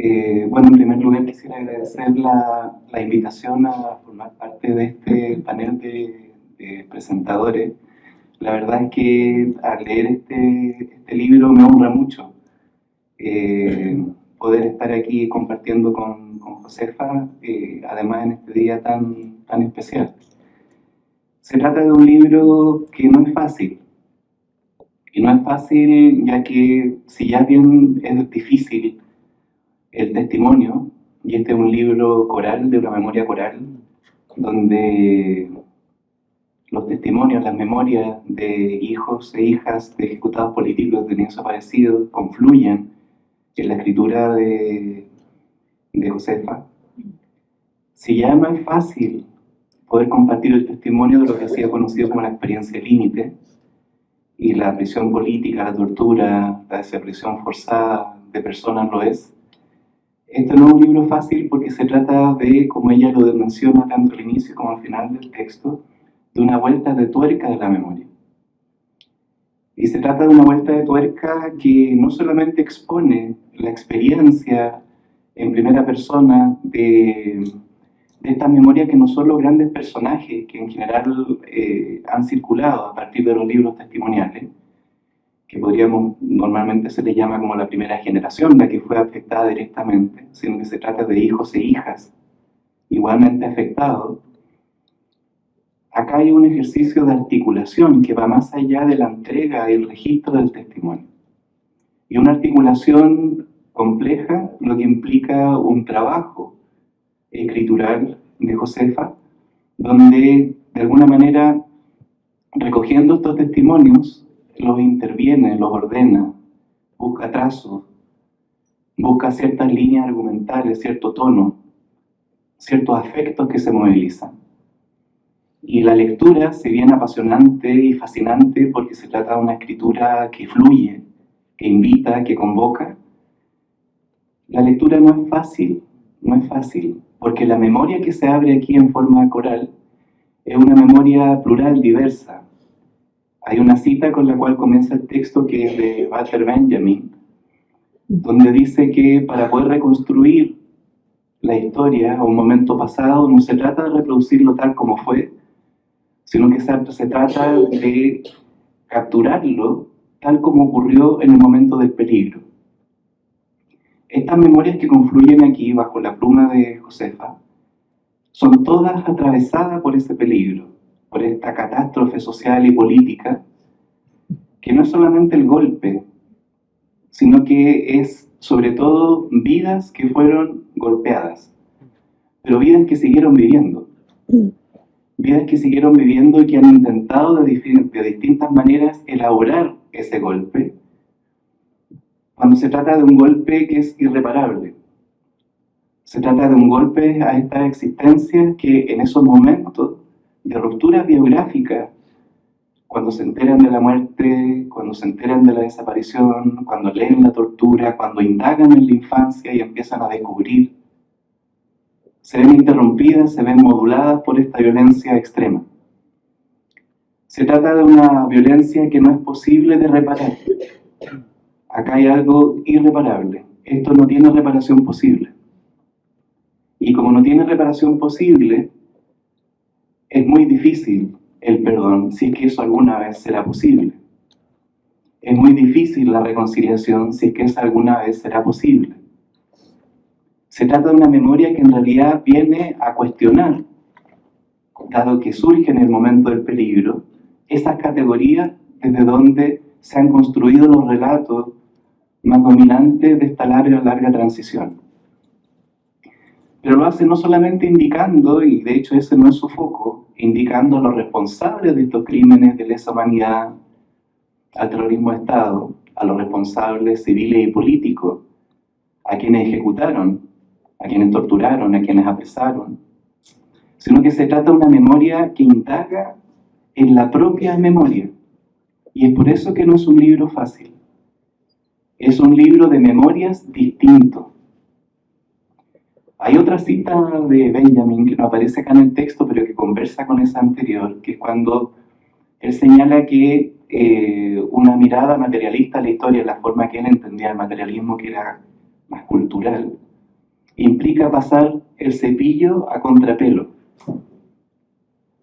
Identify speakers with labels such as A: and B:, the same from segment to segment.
A: Bueno, en primer lugar quisiera agradecer la invitación a formar parte de este panel de presentadores. La verdad es que al leer este libro me honra mucho poder estar aquí compartiendo con Josefa, además en este día tan especial. Se trata de un libro que no es fácil, y no es fácil ya que si ya bien es difícil el testimonio, y este es un libro coral, de una memoria coral, donde los testimonios, las memorias de hijos e hijas de ejecutados políticos de niños desaparecidos confluyen en la escritura de Josefa. Si ya no es fácil poder compartir el testimonio de lo que ha sido conocido como la experiencia límite, y la prisión política, la tortura, la desaparición forzada de personas lo es, este no es un libro fácil porque se trata de, como ella lo menciona tanto al inicio como al final del texto, de una vuelta de tuerca de la memoria. Y se trata de una vuelta de tuerca que no solamente expone la experiencia en primera persona de estas memorias que no son los grandes personajes que en general han circulado a partir de los libros testimoniales, que normalmente se le llama como la primera generación, la que fue afectada directamente, sino que se trata de hijos e hijas igualmente afectados. Acá hay un ejercicio de articulación que va más allá de la entrega y el registro del testimonio. Y una articulación compleja, lo que implica un trabajo escritural de Josefa, donde de alguna manera, recogiendo estos testimonios, los interviene, los ordena, busca trazos, busca ciertas líneas argumentales, cierto tono, ciertos afectos que se movilizan. Y la lectura, si bien apasionante y fascinante, porque se trata de una escritura que fluye, que invita, que convoca, la lectura no es fácil, porque la memoria que se abre aquí en forma coral es una memoria plural, diversa. Hay una cita con la cual comienza el texto que es de Walter Benjamin, donde dice que para poder reconstruir la historia o un momento pasado no se trata de reproducirlo tal como fue, sino que se trata de capturarlo tal como ocurrió en el momento del peligro. Estas memorias que confluyen aquí bajo la pluma de Josefa son todas atravesadas por ese peligro, por esta catástrofe social y política, que no es solamente el golpe, sino que es sobre todo vidas que fueron golpeadas, pero vidas que siguieron viviendo. Vidas que siguieron viviendo y que han intentado de distintas maneras elaborar ese golpe, cuando se trata de un golpe que es irreparable. Se trata de un golpe a esta existencia que en esos momentos de ruptura biográfica, cuando se enteran de la muerte, cuando se enteran de la desaparición, cuando leen la tortura, cuando indagan en la infancia y empiezan a descubrir, se ven interrumpidas, se ven moduladas por esta violencia extrema. Se trata de una violencia que no es posible de reparar. Acá hay algo irreparable. Esto no tiene reparación posible. Y como no tiene reparación posible, es muy difícil el perdón, si es que eso alguna vez será posible. Es muy difícil la reconciliación, si es que eso alguna vez será posible. Se trata de una memoria que en realidad viene a cuestionar, dado que surge en el momento del peligro, esas categorías desde donde se han construido los relatos más dominantes de esta larga transición. Pero lo hace no solamente indicando, y de hecho ese no es su foco, indicando a los responsables de estos crímenes de lesa humanidad, al terrorismo de Estado, a los responsables civiles y políticos, a quienes ejecutaron, a quienes torturaron, a quienes apresaron, sino que se trata de una memoria que indaga en la propia memoria. Y es por eso que no es un libro fácil. Es un libro de memorias distinto. Hay otra cita de Benjamin que no aparece acá en el texto, pero que conversa con esa anterior, que es cuando él señala que una mirada materialista a la historia, la forma que él entendía el materialismo, que era más cultural, implica pasar el cepillo a contrapelo.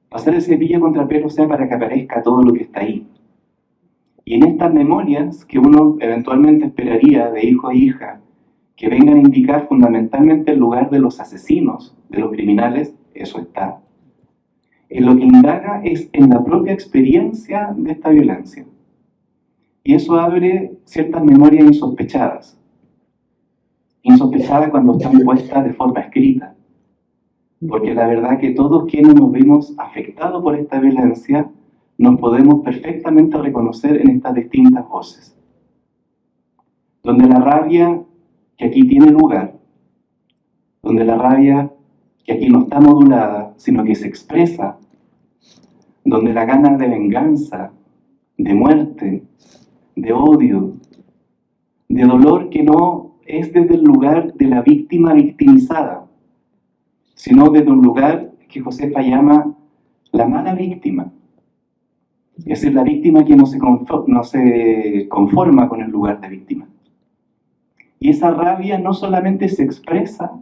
A: Pasar el cepillo a contrapelo, o sea, para que aparezca todo lo que está ahí. Y en estas memorias que uno eventualmente esperaría de hijo e hija, que vengan a indicar fundamentalmente el lugar de los asesinos, de los criminales, eso está. En lo que indaga es en la propia experiencia de esta violencia. Y eso abre ciertas memorias insospechadas. Insospechadas cuando están puestas de forma escrita. Porque la verdad que todos quienes nos vimos afectados por esta violencia, nos podemos perfectamente reconocer en estas distintas voces. Donde la rabia que aquí tiene lugar, donde la rabia que aquí no está modulada, sino que se expresa, donde la gana de venganza, de muerte, de odio, de dolor que no es desde el lugar de la víctima victimizada, sino desde un lugar que Josefa llama la mala víctima. Es decir, la víctima que no se conforma con el lugar de víctima. Y esa rabia no solamente se expresa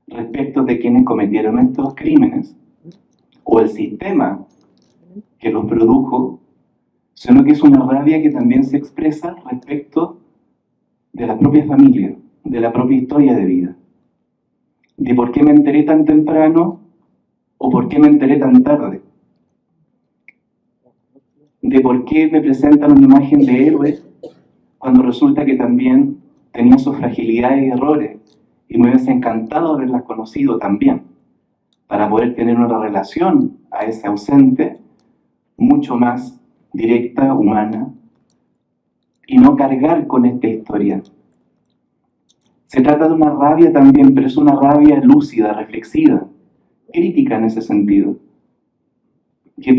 A: respecto de quienes cometieron estos crímenes, o el sistema que los produjo, sino que es una rabia que también se expresa respecto de la propia familia, de la propia historia de vida. De por qué me enteré tan temprano o por qué me enteré tan tarde. De por qué me presentan una imagen de héroe cuando resulta que también tenía sus fragilidades y errores y me hubiese encantado haberlas conocido también para poder tener una relación a ese ausente mucho más directa, humana y no cargar con esta historia. Se trata de una rabia también, pero es una rabia lúcida, reflexiva, crítica en ese sentido, que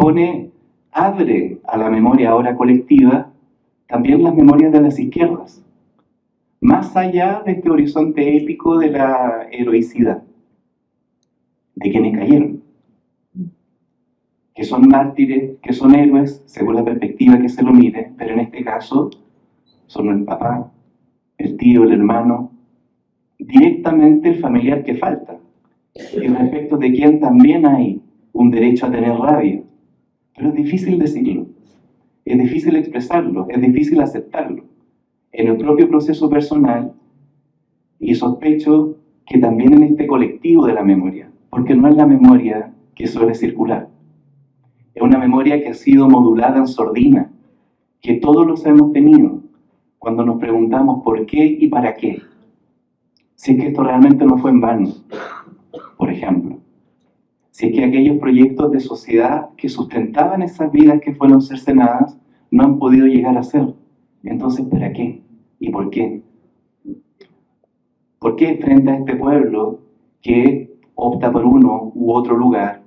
A: abre a la memoria ahora colectiva también las memorias de las izquierdas, más allá de este horizonte épico de la heroicidad, de quienes cayeron, que son mártires, que son héroes, según la perspectiva que se lo mire, pero en este caso son el papá, el tío, el hermano, directamente el familiar que falta, y respecto de quien también hay un derecho a tener rabia. Pero es difícil decirlo, es difícil expresarlo, es difícil aceptarlo en el propio proceso personal, y sospecho que también en este colectivo de la memoria, porque no es la memoria que suele circular, es una memoria que ha sido modulada en sordina, que todos los hemos tenido cuando nos preguntamos por qué y para qué, si es que esto realmente no fue en vano, por ejemplo. Si es que aquellos proyectos de sociedad que sustentaban esas vidas que fueron cercenadas no han podido llegar a ser. Entonces, ¿para qué? ¿Y por qué? ¿Por qué frente a este pueblo que opta por uno u otro lugar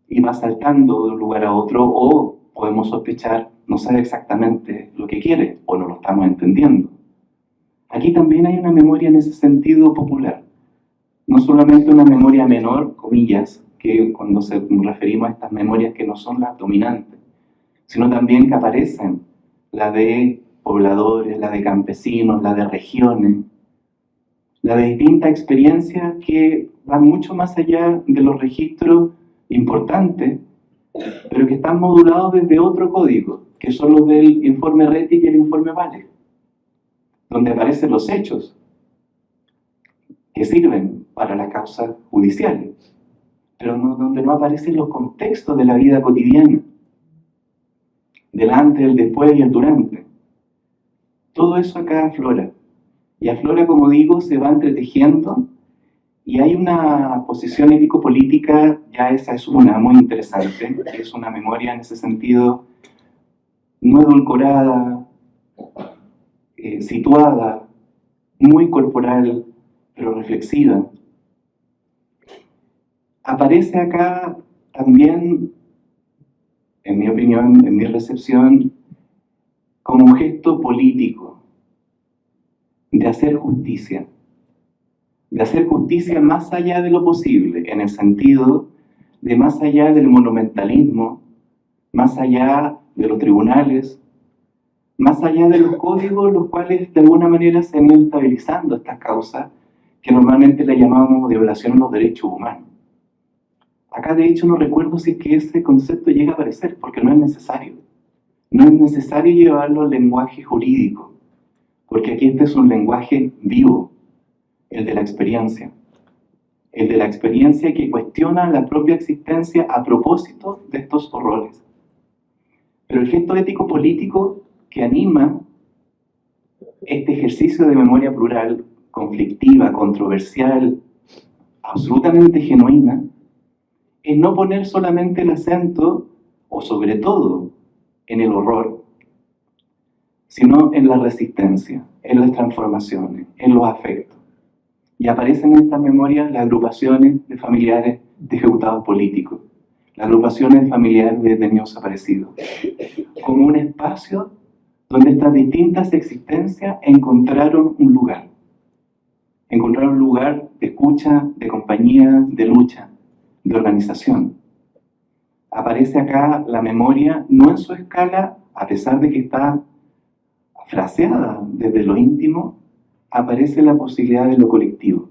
A: y va saltando de un lugar a otro, o podemos sospechar, no sabe exactamente lo que quiere o no lo estamos entendiendo? Aquí también hay una memoria en ese sentido popular. No solamente una memoria menor, comillas, que cuando nos referimos a estas memorias que no son las dominantes, sino también que aparecen la de pobladores, la de campesinos, la de regiones, la de distintas experiencias que van mucho más allá de los registros importantes, pero que están modulados desde otro código, que son los del informe Rettig y el informe Vale, donde aparecen los hechos que sirven para las causas judiciales, pero donde no aparecen los contextos de la vida cotidiana, del antes, el después y el durante. Todo eso acá aflora. Y aflora, como digo, se va entretejiendo, y hay una posición ético-política, ya esa es una muy interesante, que es una memoria en ese sentido no edulcorada, situada, muy corporal, pero reflexiva. Aparece acá también, en mi opinión, en mi recepción, como un gesto político de hacer justicia más allá de lo posible, en el sentido de más allá del monumentalismo, más allá de los tribunales, más allá de los códigos los cuales de alguna manera se han ido estabilizando estas causas, que normalmente le llamamos de violación a los derechos humanos. Acá de hecho no recuerdo si es que ese concepto llega a aparecer, porque no es necesario. No es necesario llevarlo al lenguaje jurídico, porque aquí este es un lenguaje vivo, el de la experiencia. El de la experiencia que cuestiona la propia existencia a propósito de estos horrores. Pero el gesto ético político que anima este ejercicio de memoria plural, conflictiva, controversial, absolutamente genuina, es no poner solamente el acento, o sobre todo, en el horror, sino en la resistencia, en las transformaciones, en los afectos. Y aparecen en estas memorias las agrupaciones de familiares de ejecutados políticos, las agrupaciones de familiares de detenidos desaparecidos, como un espacio donde estas distintas existencias encontraron un lugar. Encontraron un lugar de escucha, de compañía, de lucha, de organización. Aparece acá la memoria, no en su escala, a pesar de que está fraseada desde lo íntimo, aparece la posibilidad de lo colectivo.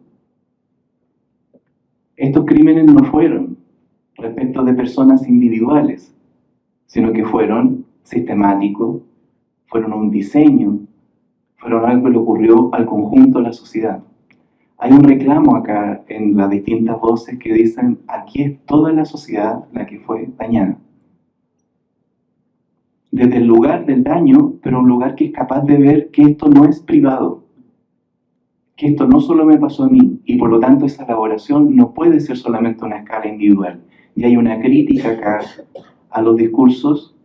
A: Estos crímenes no fueron respecto de personas individuales, sino que fueron sistemáticos, fueron un diseño, fueron algo que le ocurrió al conjunto de la sociedad. Hay un reclamo acá en las distintas voces que dicen, aquí es toda la sociedad la que fue dañada. Desde el lugar del daño, pero un lugar que es capaz de ver que esto no es privado, que esto no solo me pasó a mí, y por lo tanto esa elaboración no puede ser solamente una escala individual. Y hay una crítica acá a los discursos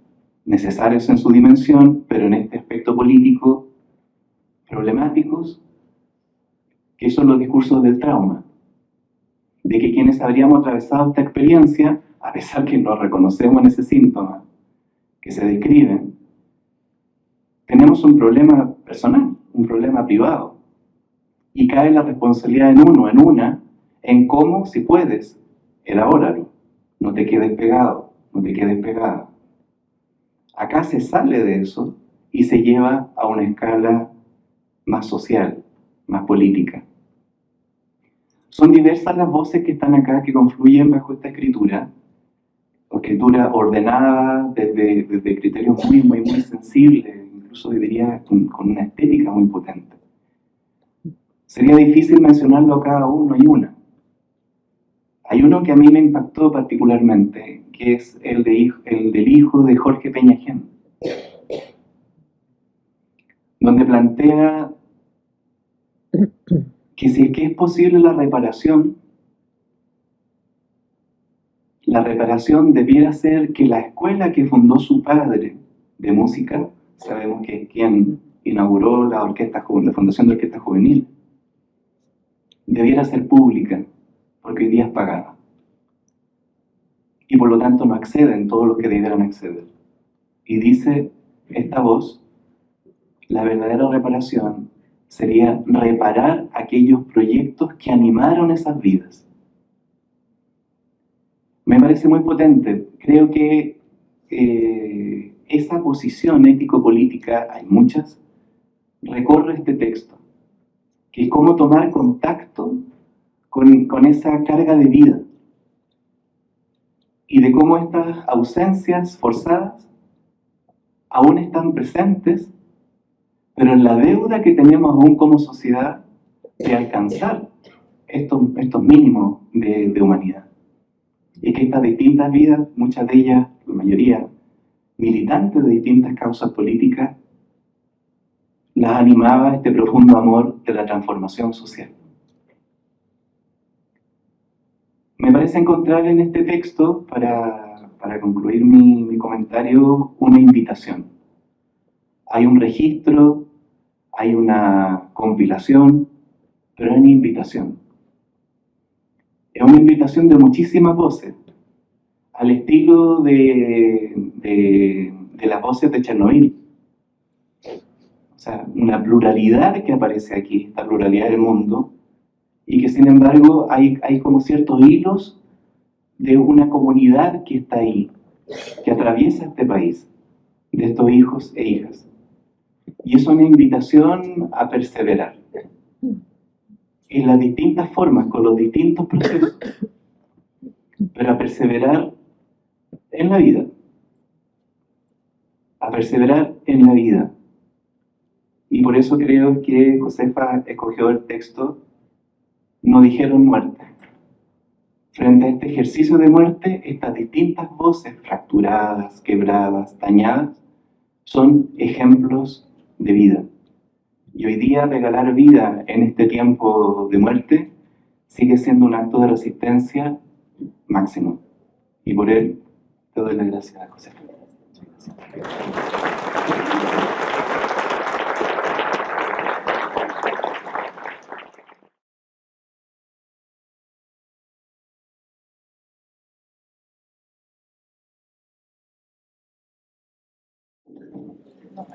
A: necesarios en su dimensión, pero en este aspecto político, problemáticos, que son los discursos del trauma, de que quienes habríamos atravesado esta experiencia, a pesar que no reconocemos en ese síntoma que se describe, tenemos un problema personal, un problema privado, y cae la responsabilidad en uno, en una, en cómo, si puedes, elabóralo, no te quedes pegado, no te quedes pegada. Acá se sale de eso y se lleva a una escala más social, más política. Son diversas las voces que están acá, que confluyen bajo esta escritura ordenada desde criterios muy sensibles, incluso diría con una estética muy potente. Sería difícil mencionarlo a cada uno y una. Hay uno que a mí me impactó particularmente, que es el del hijo de Jorge Peñagén, donde plantea que si es que es posible la reparación debiera ser que la escuela que fundó su padre de música, sabemos que es quien inauguró la Fundación de Orquesta Juvenil, debiera ser pública, porque hoy día es pagada. Y por lo tanto no acceden todos los que debieran acceder. Y dice esta voz, la verdadera reparación sería reparar aquellos proyectos que animaron esas vidas. Me parece muy potente. Creo que esa posición ético-política, hay muchas, recorre este texto, que es cómo tomar contacto con esa carga de vida y de cómo estas ausencias forzadas aún están presentes, pero en la deuda que tenemos aún como sociedad de alcanzar estos mínimos de humanidad. Y que estas distintas vidas, muchas de ellas, la mayoría, militantes de distintas causas políticas, las animaba este profundo amor de la transformación social. Me parece encontrar en este texto, para concluir mi comentario, una invitación. Hay un registro, hay una compilación, pero hay una invitación. Es una invitación de muchísimas voces, al estilo de las voces de Chernobyl. O sea, una pluralidad que aparece aquí, esta pluralidad del mundo, y que sin embargo hay como ciertos hilos de una comunidad que está ahí, que atraviesa este país, de estos hijos e hijas. Y es una invitación a perseverar. en las distintas formas, con los distintos procesos, pero a perseverar en la vida. A perseverar en la vida. Y por eso creo que Josefa escogió el texto "No dijeron muerte". Frente a este ejercicio de muerte, estas distintas voces fracturadas, quebradas, dañadas, son ejemplos de vida. Y hoy día regalar vida en este tiempo de muerte sigue siendo un acto de resistencia máximo. Y por él te doy las gracias, Josefa.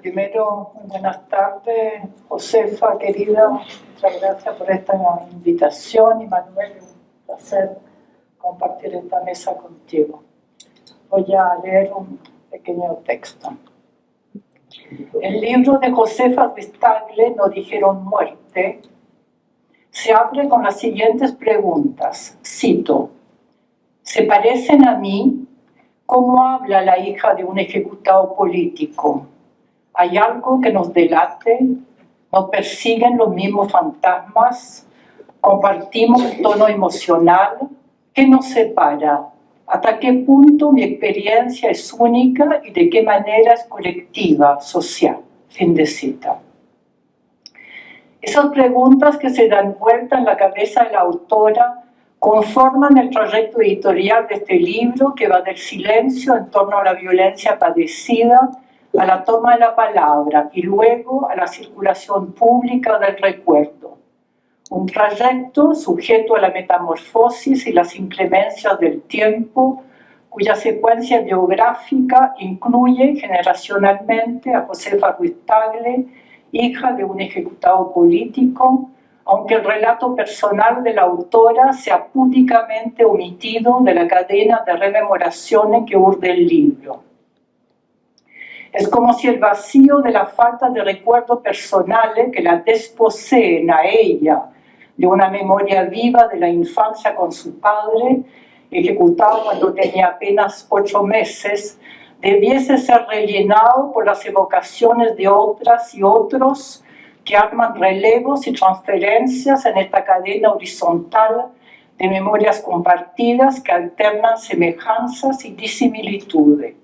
B: Primero, buenas tardes, Josefa, querida. Muchas gracias por esta invitación. Y Manuel, un placer compartir esta mesa contigo. Voy a leer un pequeño texto. El libro de Josefa Ruiz Tagle, No dijeron muerte, se abre con las siguientes preguntas. Cito: ¿se parecen a mí? ¿Cómo habla la hija de un ejecutado político? ¿Hay algo que nos delate? ¿Nos persiguen los mismos fantasmas? ¿Compartimos un tono emocional? ¿Qué nos separa? ¿Hasta qué punto mi experiencia es única y de qué manera es colectiva, social? Fin de cita. Esas preguntas que se dan vuelta en la cabeza de la autora conforman el trayecto editorial de este libro, que va del silencio en torno a la violencia padecida a la toma de la palabra y luego a la circulación pública del recuerdo. Un trayecto sujeto a la metamorfosis y las inclemencias del tiempo, cuya secuencia biográfica incluye generacionalmente a Josefa Ruiz Tagle, hija de un ejecutado político, aunque el relato personal de la autora sea púdicamente omitido de la cadena de rememoraciones que urde el libro. Es como si el vacío de la falta de recuerdos personales que la desposeen a ella de una memoria viva de la infancia con su padre, ejecutado cuando tenía apenas 8 meses, debiese ser rellenado por las evocaciones de otras y otros que arman relevos y transferencias en esta cadena horizontal de memorias compartidas que alternan semejanzas y disimilitudes.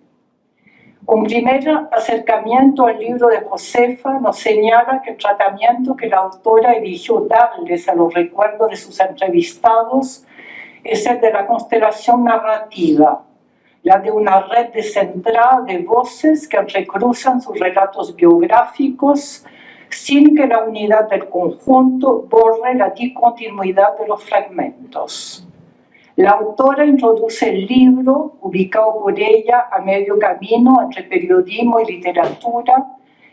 B: Un primer acercamiento al libro de Josefa nos señala que el tratamiento que la autora eligió darles a los recuerdos de sus entrevistados es el de la constelación narrativa, la de una red descentrada de voces que entrecruzan sus relatos biográficos sin que la unidad del conjunto borre la discontinuidad de los fragmentos. La autora introduce el libro, ubicado por ella a medio camino entre periodismo y literatura,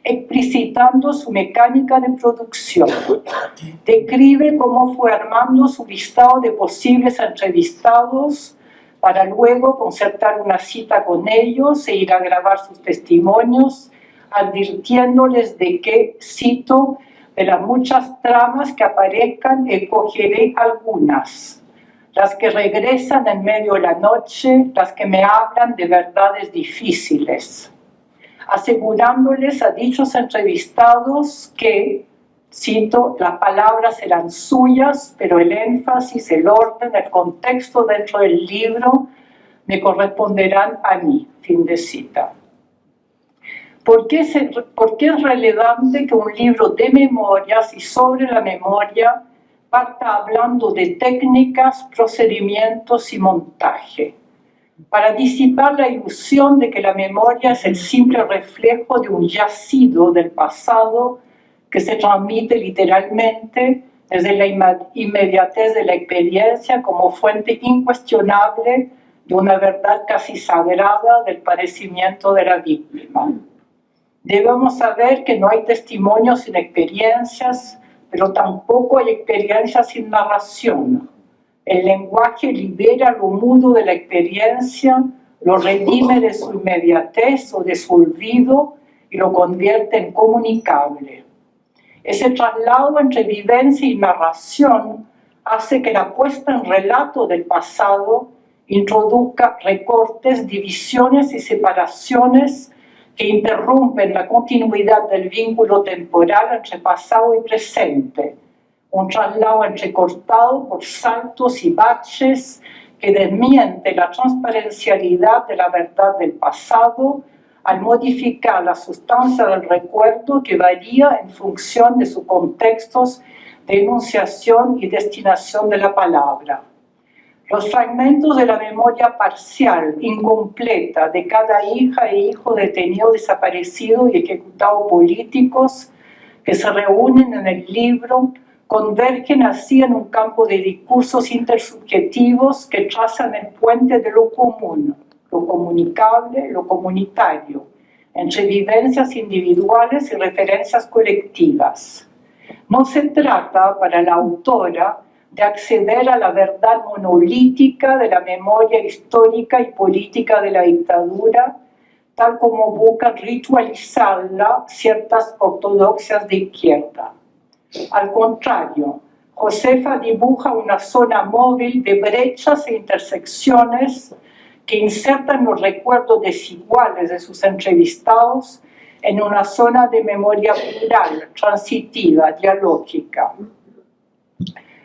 B: explicitando su mecánica de producción. Describe cómo fue armando su listado de posibles entrevistados para luego concertar una cita con ellos e ir a grabar sus testimonios, advirtiéndoles de que, cito, de las muchas tramas que aparezcan, escogeré algunas. Las que regresan en medio de la noche, las que me hablan de verdades difíciles, asegurándoles a dichos entrevistados que, cito, las palabras serán suyas, pero el énfasis, el orden, el contexto dentro del libro me corresponderán a mí, fin de cita. ¿Por qué es relevante que un libro de memorias y sobre la memoria parta hablando de técnicas, procedimientos y montaje? Para disipar la ilusión de que la memoria es el simple reflejo de un ya sido del pasado que se transmite literalmente desde la inmediatez de la experiencia como fuente incuestionable de una verdad casi sagrada del padecimiento de la víctima. Debemos saber que no hay testimonios sin experiencias, pero tampoco hay experiencias sin narración. El lenguaje libera lo mudo de la experiencia, lo redime de su inmediatez o de su olvido y lo convierte en comunicable. Ese traslado entre vivencia y narración hace que la puesta en relato del pasado introduzca recortes, divisiones y separaciones que interrumpen la continuidad del vínculo temporal entre pasado y presente, un traslado entrecortado por saltos y baches que desmiente la transparencialidad de la verdad del pasado al modificar la sustancia del recuerdo que varía en función de sus contextos de enunciación y destinación de la palabra. Los fragmentos de la memoria parcial, incompleta, de cada hija e hijo detenido, desaparecido y ejecutado políticos que se reúnen en el libro, convergen así en un campo de discursos intersubjetivos que trazan el puente de lo común, lo comunicable, lo comunitario, entre vivencias individuales y referencias colectivas. No se trata, para la autora, de acceder a la verdad monolítica de la memoria histórica y política de la dictadura, tal como buscan ritualizarla ciertas ortodoxias de izquierda. Al contrario, Josefa dibuja una zona móvil de brechas e intersecciones que insertan los recuerdos desiguales de sus entrevistados en una zona de memoria plural, transitiva, dialógica.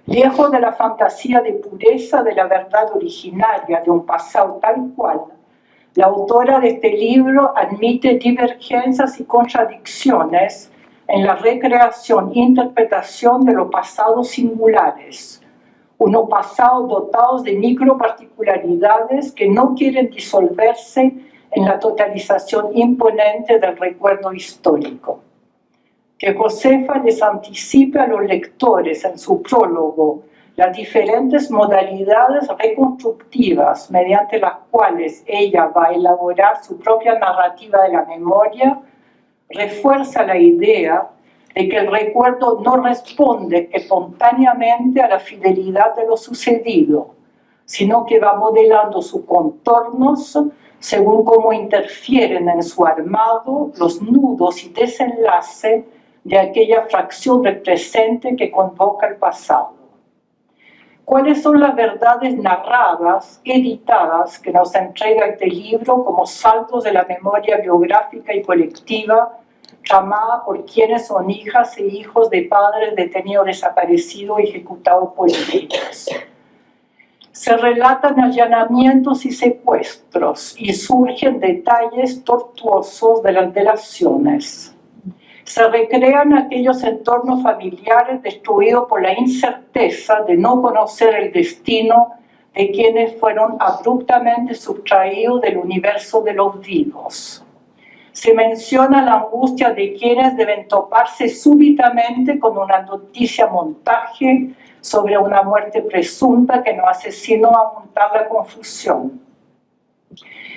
B: Lejos de la fantasía de pureza de la verdad originaria de un pasado tal cual, la autora de este libro admite divergencias y contradicciones en la recreación e interpretación de los pasados singulares, unos pasados dotados de microparticularidades que no quieren disolverse en la totalización imponente del recuerdo histórico. Que Josefa les anticipe a los lectores en su prólogo las diferentes modalidades reconstructivas mediante las cuales ella va a elaborar su propia narrativa de la memoria, refuerza la idea de que el recuerdo no responde espontáneamente a la fidelidad de lo sucedido, sino que va modelando sus contornos según cómo interfieren en su armado los nudos y desenlace de aquella fracción del presente que convoca el pasado. ¿Cuáles son las verdades narradas, editadas, que nos entrega este libro como saltos de la memoria biográfica y colectiva, llamada por quienes son hijas e hijos de padres detenidos, desaparecidos y ejecutados políticos? Se relatan allanamientos y secuestros y surgen detalles tortuosos de las delaciones. Se recrean aquellos entornos familiares destruidos por la incerteza de no conocer el destino de quienes fueron abruptamente sustraídos del universo de los vivos. Se menciona la angustia de quienes deben toparse súbitamente con una noticia montaje sobre una muerte presunta que no hace sino aumentar la confusión.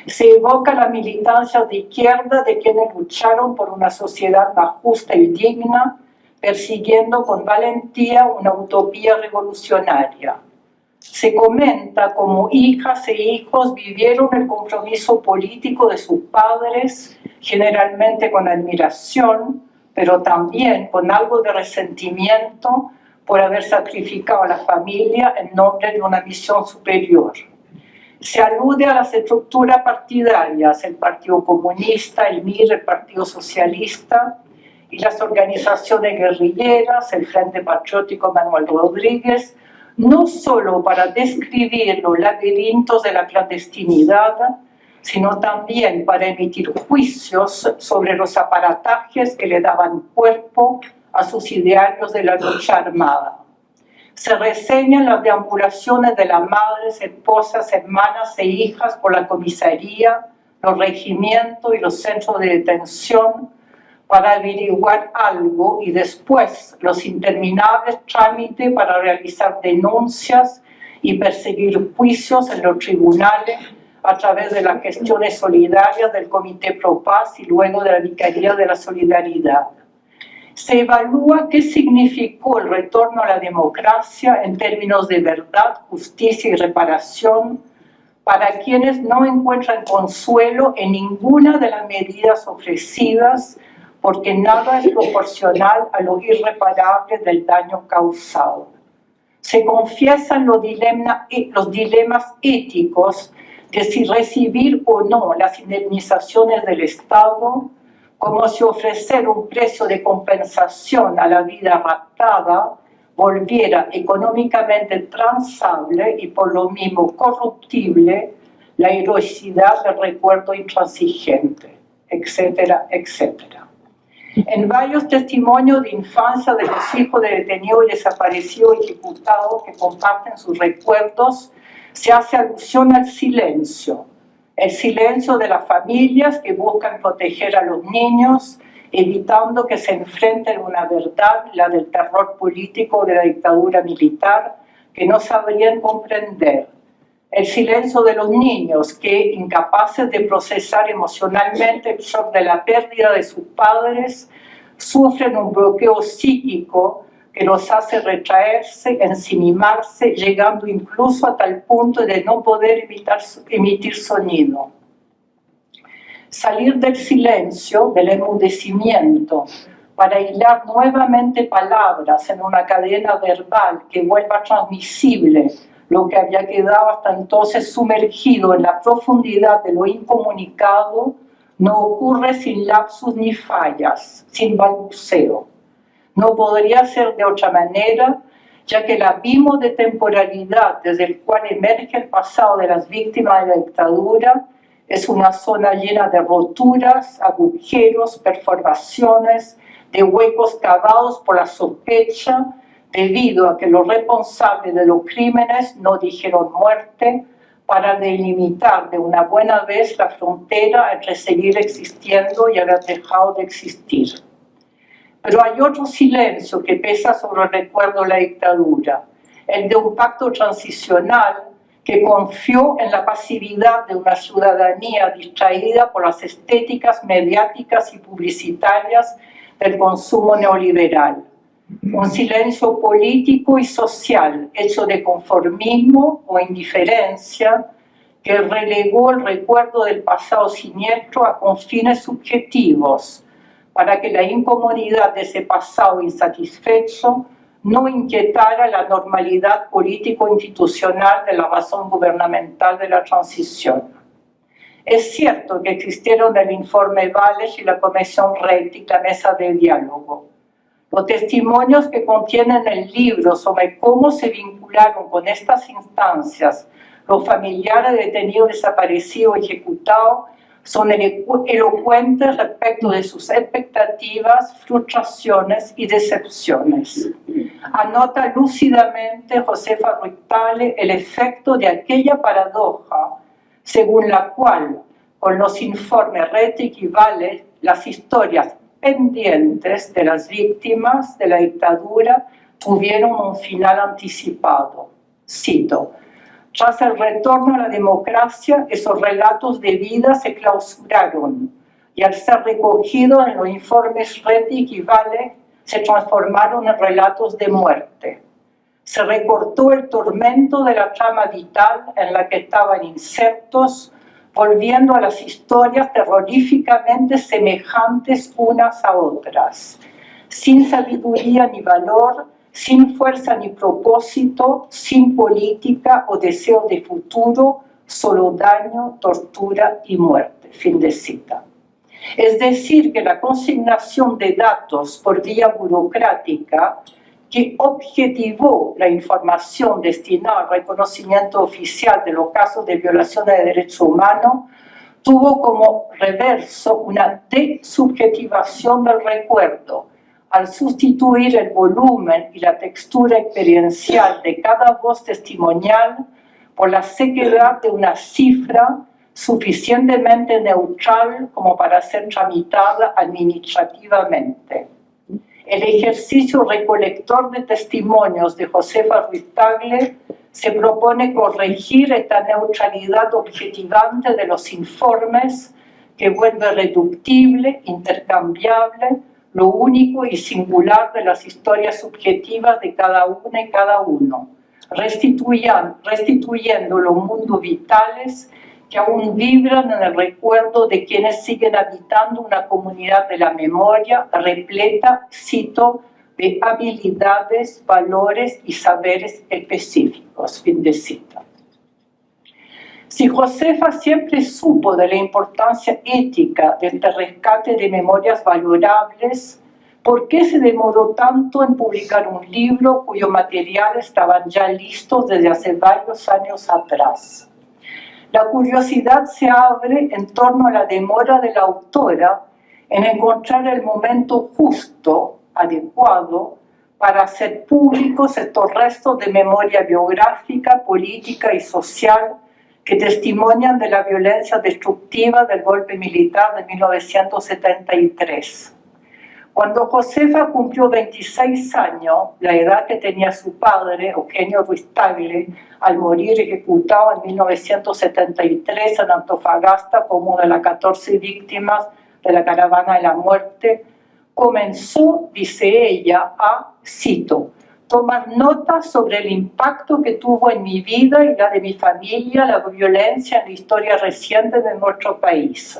B: Se evoca la militancia de izquierda de quienes lucharon por una sociedad más justa y digna, persiguiendo con valentía una utopía revolucionaria. Se comenta cómo hijas e hijos vivieron el compromiso político de sus padres, generalmente con admiración, pero también con algo de resentimiento por haber sacrificado a la familia en nombre de una misión superior. Se alude a las estructuras partidarias, el Partido Comunista, el MIR, el Partido Socialista y las organizaciones guerrilleras, el Frente Patriótico Manuel Rodríguez, no solo para describir los laberintos de la clandestinidad, sino también para emitir juicios sobre los aparatajes que le daban cuerpo a sus idearios de la lucha armada. Se reseñan las deambulaciones de las madres, esposas, hermanas e hijas por la comisaría, los regimientos y los centros de detención para averiguar algo y después los interminables trámites para realizar denuncias y perseguir juicios en los tribunales a través de las gestiones solidarias del Comité Pro Paz y luego de la Vicaría de la Solidaridad. Se evalúa qué significó el retorno a la democracia en términos de verdad, justicia y reparación para quienes no encuentran consuelo en ninguna de las medidas ofrecidas porque nada es proporcional a lo irreparable del daño causado. Se confiesan los dilemas éticos de si recibir o no las indemnizaciones del Estado, como si ofrecer un precio de compensación a la vida raptada volviera económicamente transable y por lo mismo corruptible la heroicidad del recuerdo intransigente, etcétera, etcétera. En varios testimonios de infancia de los hijos de detenidos y desaparecidos ejecutados que comparten sus recuerdos, se hace alusión al silencio. El silencio de las familias que buscan proteger a los niños, evitando que se enfrenten a una verdad, la del terror político de la dictadura militar, que no sabrían comprender. El silencio de los niños que, incapaces de procesar emocionalmente el shock de la pérdida de sus padres, sufren un bloqueo psíquico que los hace retraerse, ensimismarse, llegando incluso a tal punto de no poder emitir sonido. Salir del silencio, del enmudecimiento, para hilar nuevamente palabras en una cadena verbal que vuelva transmisible lo que había quedado hasta entonces sumergido en la profundidad de lo incomunicado, no ocurre sin lapsus ni fallas, sin balbuceo. No podría ser de otra manera, ya que el abismo de temporalidad desde el cual emerge el pasado de las víctimas de la dictadura es una zona llena de roturas, agujeros, perforaciones, de huecos cavados por la sospecha, debido a que los responsables de los crímenes no dijeron muerte para delimitar de una buena vez la frontera entre seguir existiendo y haber dejado de existir. Pero hay otro silencio que pesa sobre el recuerdo de la dictadura, el de un pacto transicional que confió en la pasividad de una ciudadanía distraída por las estéticas mediáticas y publicitarias del consumo neoliberal. Un silencio político y social hecho de conformismo o indiferencia que relegó el recuerdo del pasado siniestro a confines subjetivos para que la incomodidad de ese pasado insatisfecho no inquietara la normalidad político-institucional de la razón gubernamental de la transición. Es cierto que existieron el informe Valles y la Comisión Rettig, la mesa de diálogo. Los testimonios que contienen el libro sobre cómo se vincularon con estas instancias los familiares de detenidos desaparecidos y ejecutados son elocuentes respecto de sus expectativas, frustraciones y decepciones. Anota lúcidamente Josefa Ruiz-Tagle el efecto de aquella paradoja según la cual, con los informes Rettig y Valles, las historias pendientes de las víctimas de la dictadura tuvieron un final anticipado. Cito: tras el retorno a la democracia, esos relatos de vida se clausuraron y al ser recogidos en los informes Rettig y Valles se transformaron en relatos de muerte. Se recortó el tormento de la trama vital en la que estaban insertos, volviendo a las historias terroríficamente semejantes unas a otras, sin sabiduría ni valor, sin fuerza ni propósito, sin política o deseo de futuro, solo daño, tortura y muerte. Fin de cita. Es decir, que la consignación de datos por vía burocrática que objetivó la información destinada al reconocimiento oficial de los casos de violaciones de derechos humanos, tuvo como reverso una desubjetivación del recuerdo, al sustituir el volumen y la textura experiencial de cada voz testimonial por la sequedad de una cifra suficientemente neutral como para ser tramitada administrativamente. El ejercicio recolector de testimonios de Josefa Ruiz-Tagle se propone corregir esta neutralidad objetivante de los informes que vuelve reductible, intercambiable, lo único y singular de las historias subjetivas de cada una y cada uno, restituyendo los mundos vitales que aún vibran en el recuerdo de quienes siguen habitando una comunidad de la memoria repleta, cito, de habilidades, valores y saberes específicos. Fin de cita. Si Josefa siempre supo de la importancia ética de este rescate de memorias valorables, ¿por qué se demoró tanto en publicar un libro cuyo material estaban ya listos desde hace varios años atrás? La curiosidad se abre en torno a la demora de la autora en encontrar el momento justo, adecuado, para hacer públicos estos restos de memoria biográfica, política y social que testimonian de la violencia destructiva del golpe militar de 1973. Cuando Josefa cumplió 26 años, la edad que tenía su padre, Eugenio Ruiz Tagle, al morir ejecutado en 1973 en Antofagasta como una de las 14 víctimas de la caravana de la muerte, comenzó, dice ella, a, cito, tomar nota sobre el impacto que tuvo en mi vida y la de mi familia la violencia en la historia reciente de nuestro país.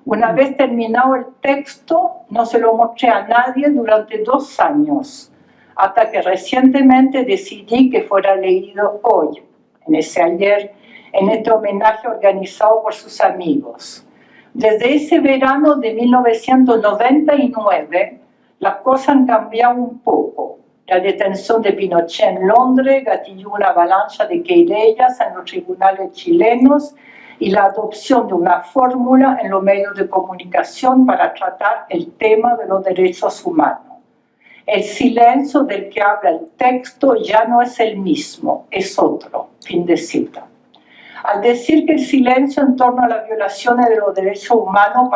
B: Una vez terminado el texto, no se lo mostré a nadie durante 2 años, hasta que recientemente decidí que fuera leído hoy, en ese ayer, en este homenaje organizado por sus amigos. Desde ese verano de 1999, las cosas han cambiado un poco. La detención de Pinochet en Londres gatilló una avalancha de querellas en los tribunales chilenos y la adopción de una fórmula en los medios de comunicación para tratar el tema de los derechos humanos. El silencio del que habla el texto ya no es el mismo, es otro. Fin de cita. Al decir que el silencio en torno a las violaciones de los derechos humanos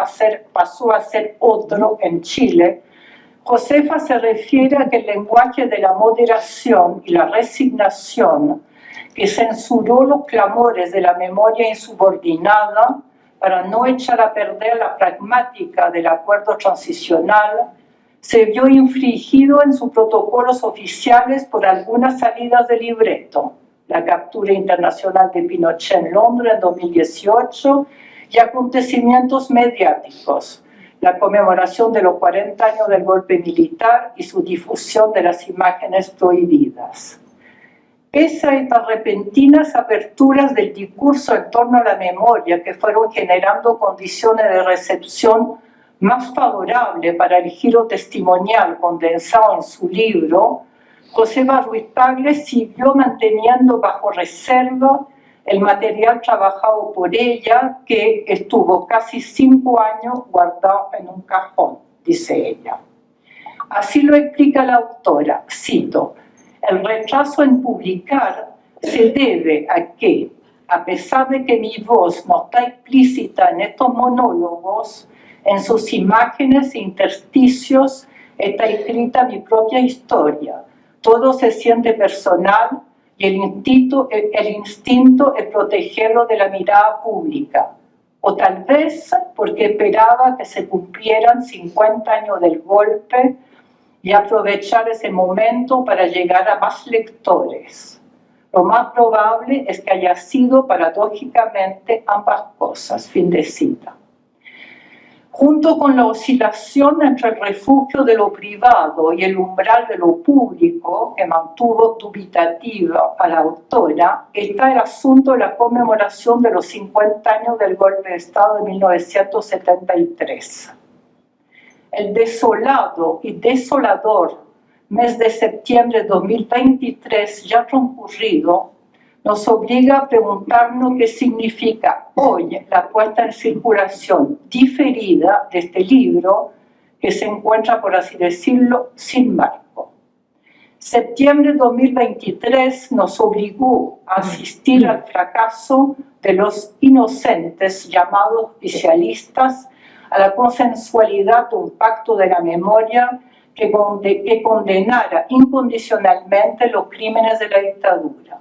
B: pasó a ser otro en Chile, Josefa se refiere a que el lenguaje de la moderación y la resignación, que censuró los clamores de la memoria insubordinada para no echar a perder la pragmática del acuerdo transicional, se vio infringido en sus protocolos oficiales por algunas salidas de libreto, la captura internacional de Pinochet en Londres en 2018 y acontecimientos mediáticos, la conmemoración de los 40 años del golpe militar y su difusión de las imágenes prohibidas. Pese a estas repentinas aperturas del discurso en torno a la memoria que fueron generando condiciones de recepción más favorables para el giro testimonial condensado en su libro, Josefa Ruiz Tagle siguió manteniendo bajo reserva el material trabajado por ella, que estuvo casi 5 años guardado en un cajón, dice ella. Así lo explica la autora, cito, el retraso en publicar se debe a que, a pesar de que mi voz no está explícita en estos monólogos, en sus imágenes e intersticios está escrita mi propia historia. Todo se siente personal y el instinto es protegerlo de la mirada pública. O tal vez porque esperaba que se cumplieran 50 años del golpe y aprovechar ese momento para llegar a más lectores. Lo más probable es que haya sido paradójicamente ambas cosas. Fin de cita. Junto con la oscilación entre el refugio de lo privado y el umbral de lo público, que mantuvo dubitativa a la autora, está el asunto de la conmemoración de los 50 años del golpe de Estado de 1973. El desolado y desolador mes de septiembre de 2023 ya transcurrido nos obliga a preguntarnos qué significa hoy la puesta en circulación diferida de este libro que se encuentra, por así decirlo, sin marco. Septiembre de 2023 nos obligó a asistir al fracaso de los inocentes llamados oficialistas, a la consensualidad de un pacto de la memoria que condenara incondicionalmente los crímenes de la dictadura.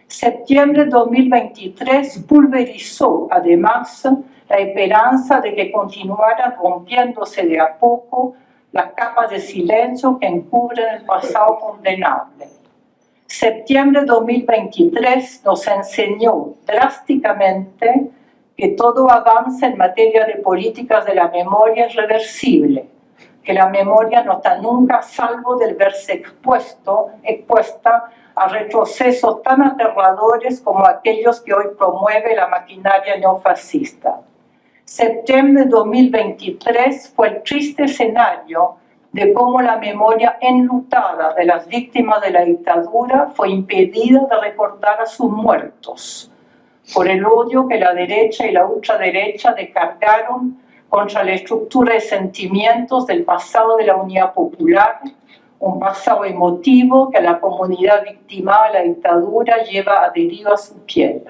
B: Septiembre de 2023 pulverizó además la esperanza de que continuaran rompiéndose de a poco las capas de silencio que encubren el pasado condenable. Septiembre de 2023 nos enseñó drásticamente que todo avance en materia de políticas de la memoria es reversible, que la memoria no está nunca a salvo del verse expuesta a retrocesos tan aterradores como aquellos que hoy promueve la maquinaria neofascista. Septiembre de 2023 fue el triste escenario de cómo la memoria enlutada de las víctimas de la dictadura fue impedida de recordar a sus muertos por el odio que la derecha y la ultraderecha descargaron contra la estructura de sentimientos del pasado de la Unidad Popular, un pasado emotivo que la comunidad victimada de la dictadura lleva adherido a su piel.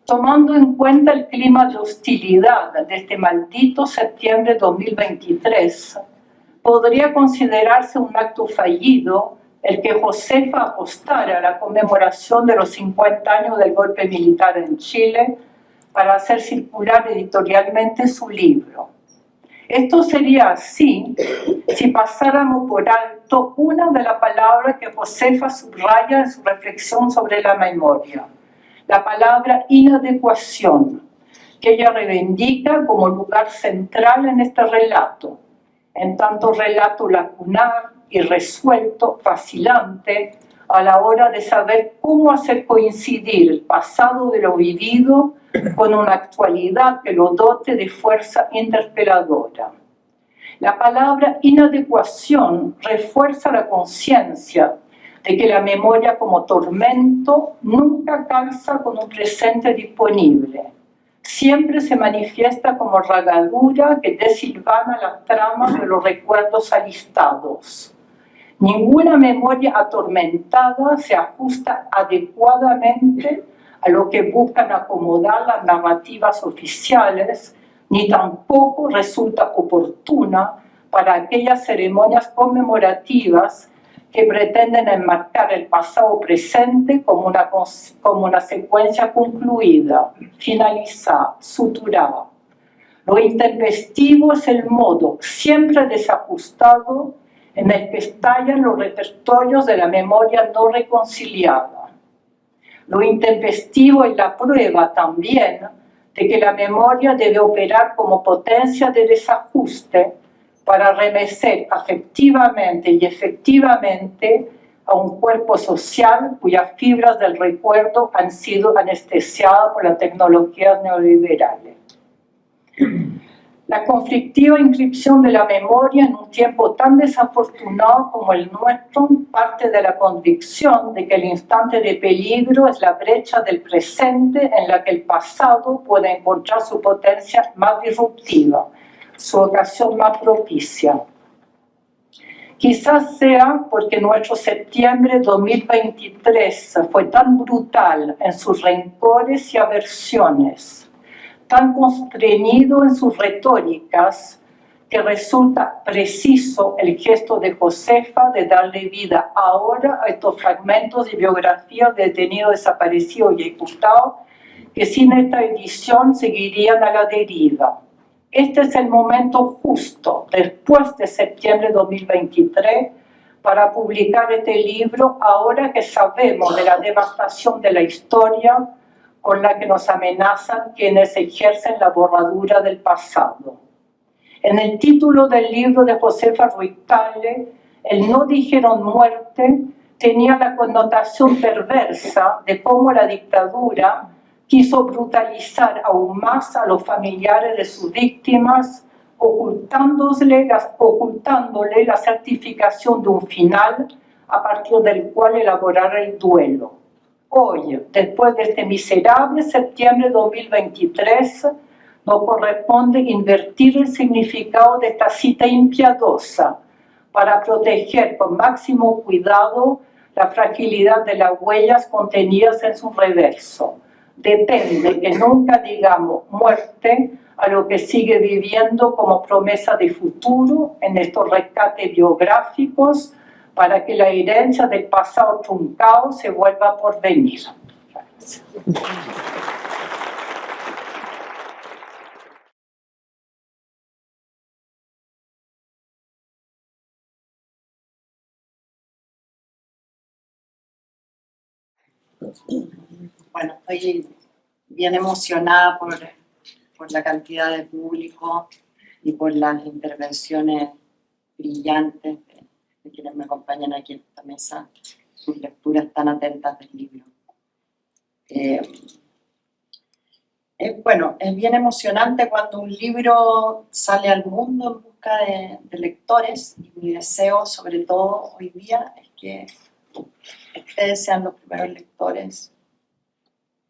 B: Tomando en cuenta el clima de hostilidad de este maldito septiembre de 2023, podría considerarse un acto fallido el que Josefa apostara a la conmemoración de los 50 años del golpe militar en Chile para hacer circular editorialmente su libro. Esto sería así si pasáramos por alto una de las palabras que Josefa subraya en su reflexión sobre la memoria, la palabra inadecuación, que ella reivindica como lugar central en este relato, en tanto relato lacunar, irresuelto, vacilante, a la hora de saber cómo hacer coincidir el pasado de lo vivido con una actualidad que lo dote de fuerza interpeladora. La palabra inadecuación refuerza la conciencia de que la memoria como tormento nunca calza con un presente disponible. Siempre se manifiesta como ragadura que desilvana las tramas de los recuerdos alistados. Ninguna memoria atormentada se ajusta adecuadamente a lo que buscan acomodar las narrativas oficiales, ni tampoco resulta oportuna para aquellas ceremonias conmemorativas que pretenden enmarcar el pasado presente como una secuencia concluida, finalizada, suturada. Lo intempestivo es el modo siempre desajustado en el que estallan los repertorios de la memoria no reconciliada. Lo intempestivo es la prueba también de que la memoria debe operar como potencia de desajuste para remecer afectivamente y efectivamente a un cuerpo social cuyas fibras del recuerdo han sido anestesiadas por las tecnologías neoliberales. La conflictiva inscripción de la memoria en un tiempo tan desafortunado como el nuestro parte de la convicción de que el instante de peligro es la brecha del presente en la que el pasado puede encontrar su potencia más disruptiva, su ocasión más propicia. Quizás sea porque nuestro septiembre 2023 fue tan brutal en sus rencores y aversiones, tan constreñido en sus retóricas, que resulta preciso el gesto de Josefa de darle vida ahora a estos fragmentos de biografía de detenidos, desaparecidos y ejecutados, que sin esta edición seguirían a la deriva. Este es el momento justo, después de septiembre de 2023, para publicar este libro, ahora que sabemos de la devastación de la historia con la que nos amenazan quienes ejercen la borradura del pasado. En el título del libro de Josefa Ruiz-Tagle, el no dijeron muerte tenía la connotación perversa de cómo la dictadura quiso brutalizar aún más a los familiares de sus víctimas, ocultándole la certificación de un final a partir del cual elaborar el duelo. Hoy, después de este miserable septiembre de 2023, nos corresponde invertir el significado de esta cita impiadosa para proteger con máximo cuidado la fragilidad de las huellas contenidas en su reverso. Depende que nunca digamos muerte a lo que sigue viviendo como promesa de futuro en estos rescates biográficos para que la herencia del pasado truncado se vuelva por venir. Gracias.
C: Bueno, estoy bien emocionada por la cantidad de público y por las intervenciones brillantes de quienes me acompañan aquí en esta mesa, sus lecturas tan atentas del libro. Bueno, es bien emocionante cuando un libro sale al mundo en busca de lectores, y mi deseo, sobre todo hoy día, es que ustedes sean los primeros lectores,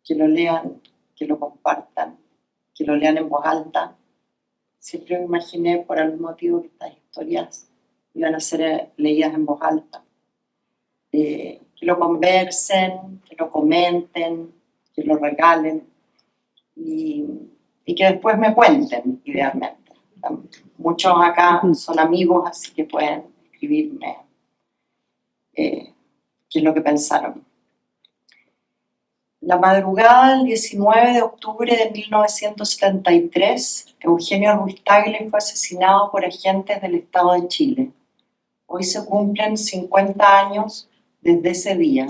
C: que lo lean, que lo compartan, que lo lean en voz alta. Siempre me imaginé por algún motivo que estas historias iban a ser leídas en voz alta. Que lo conversen, que lo comenten, que lo regalen y que después me cuenten, idealmente. Muchos acá son amigos, así que pueden escribirme qué es lo que pensaron. La madrugada del 19 de octubre de 1973, Eugenio Ruiz Tagle fue asesinado por agentes del Estado de Chile. Hoy se cumplen 50 años desde ese día.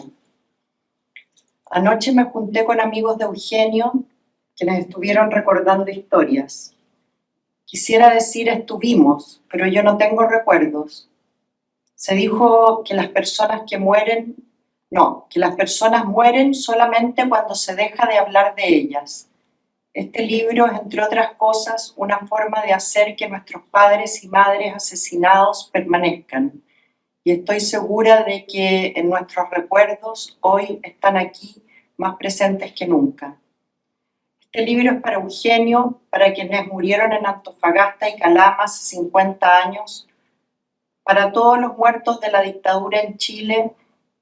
C: Anoche me junté con amigos de Eugenio, quienes estuvieron recordando historias. Quisiera decir estuvimos, pero yo no tengo recuerdos. Se dijo que las personas que mueren, que las personas mueren solamente cuando se deja de hablar de ellas. Este libro es, entre otras cosas, una forma de hacer que nuestros padres y madres asesinados permanezcan. Y estoy segura de que en nuestros recuerdos hoy están aquí más presentes que nunca. Este libro es para Eugenio, para quienes murieron en Antofagasta y Calama hace 50 años, para todos los muertos de la dictadura en Chile,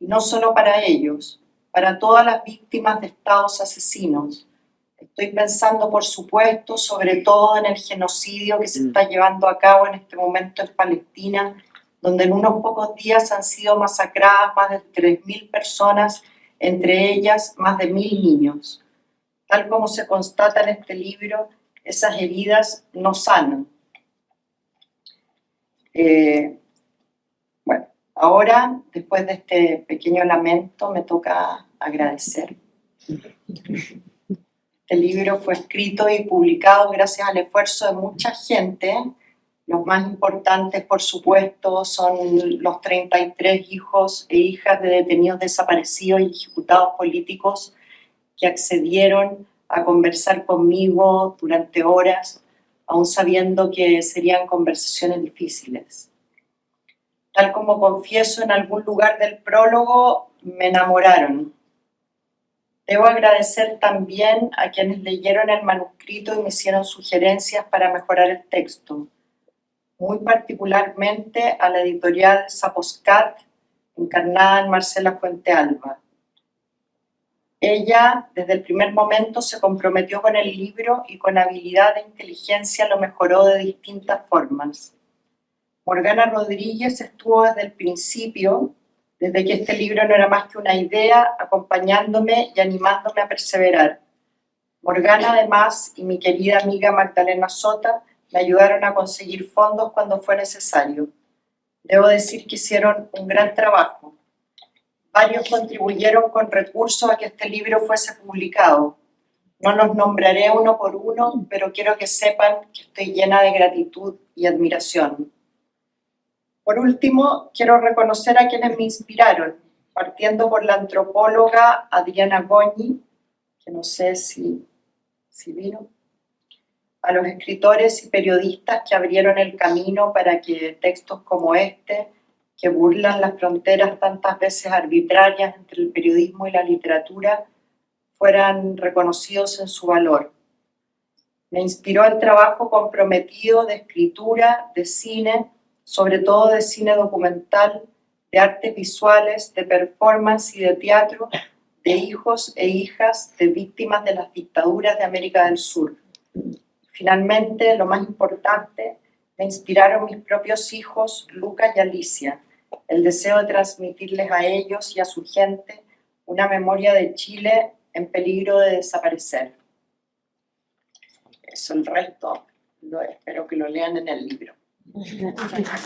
C: y no solo para ellos, para todas las víctimas de estados asesinos. Estoy pensando, por supuesto, sobre todo en el genocidio que se está llevando a cabo en este momento en Palestina, donde en unos pocos días han sido masacradas más de 3.000 personas, entre ellas más de 1.000 niños. Tal como se constata en este libro, esas heridas no sanan. Bueno, ahora, después de este pequeño lamento, me toca agradecer. Este libro fue escrito y publicado gracias al esfuerzo de mucha gente. Los más importantes, por supuesto, son los 33 hijos e hijas de detenidos desaparecidos y ejecutados políticos que accedieron a conversar conmigo durante horas, aún sabiendo que serían conversaciones difíciles. Tal como confieso en algún lugar del prólogo, me enamoraron. Debo agradecer también a quienes leyeron el manuscrito y me hicieron sugerencias para mejorar el texto, muy particularmente a la editorial Saposcat, encarnada en Marcela Fuentealba. Ella, desde el primer momento, se comprometió con el libro y con habilidad e inteligencia lo mejoró de distintas formas. Morgana Rodríguez estuvo desde el principio, desde que este libro no era más que una idea, acompañándome y animándome a perseverar. Morgana, además, y mi querida amiga Magdalena Sota me ayudaron a conseguir fondos cuando fue necesario. Debo decir que hicieron un gran trabajo. Varios contribuyeron con recursos a que este libro fuese publicado. No los nombraré uno por uno, pero quiero que sepan que estoy llena de gratitud y admiración. Por último, quiero reconocer a quienes me inspiraron, partiendo por la antropóloga Adriana Goñi, que no sé si vino, a los escritores y periodistas que abrieron el camino para que textos como este, que burlan las fronteras tantas veces arbitrarias entre el periodismo y la literatura, fueran reconocidos en su valor. Me inspiró el trabajo comprometido de escritura, de cine, sobre todo de cine documental, de artes visuales, de performance y de teatro, de hijos e hijas de víctimas de las dictaduras de América del Sur. Finalmente, lo más importante, me inspiraron mis propios hijos, Lucas y Alicia, el deseo de transmitirles a ellos y a su gente una memoria de Chile en peligro de desaparecer. Eso, el resto, espero que lo lean en el libro. Muchas gracias.